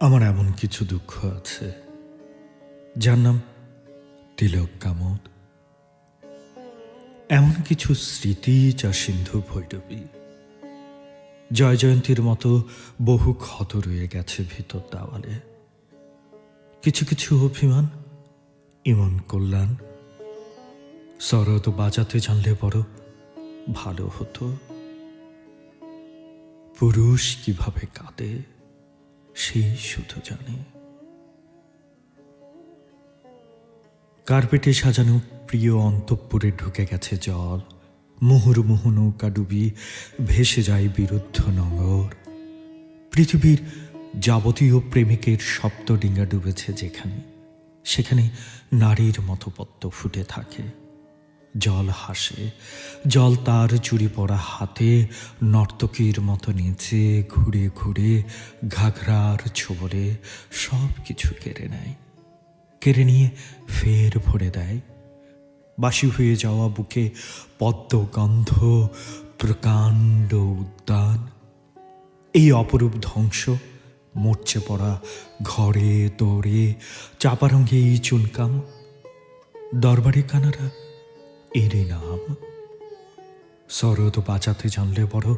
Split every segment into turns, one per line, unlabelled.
আমার এমন কিছু দুঃখ আছে যার নাম তিলক কামদ। এমন কিছু স্মৃতি যা সিন্ধু ভৈরবী, জয়জয়ন্তীর মতো বহু ক্ষত রয়ে গেছে ভিতর দেওয়ালে। কিছু কিছু অভিমান, ইমন কল্যাণ। শরৎ বাজাতে জানলে বড় ভালো হতো। পুরুষ কিভাবে কাঁদে সেই শুধু জানে। কার্পেটে সাজানো প্রিয় অন্তঃপুরে ঢুকে গেছে জল। মুহুর্মুহু নৌকা ডুবি ভেসে যায় বিরুদ্ধ নগর। পৃথিবীর যাবতীয় প্রেমিকের সপ্তডিঙ্গা ডুবেছে যেখানে, সেখানে নারীর মতো পদ্ম ফুটে থাকে। জল হাসে, জল তার চুরি পড়া হাতে নর্তকীর মতো নিচে ঘুরে ঘুরে ঘাঘরার ছোবলে সব কিছু কেড়ে নেয়। কেড়ে নিয়ে ফের ভরে দেয়। বাসি হয়ে যাওয়া বুকে পদ্মগন্ধ, প্রকাণ্ড উদ্যান। এই অপরূপ ধ্বংস, মরচে পড়া ঘরে দৌড়ে চাপারঙ্গে এই চুনকাম। দরবারি কানারা এরই নাম। শরৎ বাজাতে জানলে বড়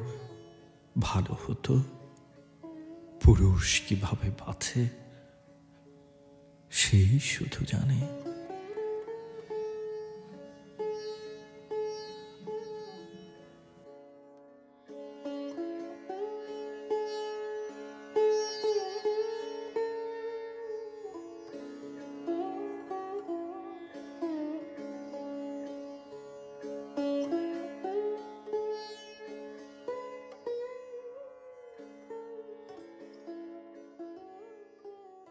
ভালো হতো। পুরুষ কিভাবে বাঁচে সেই শুধু জানে।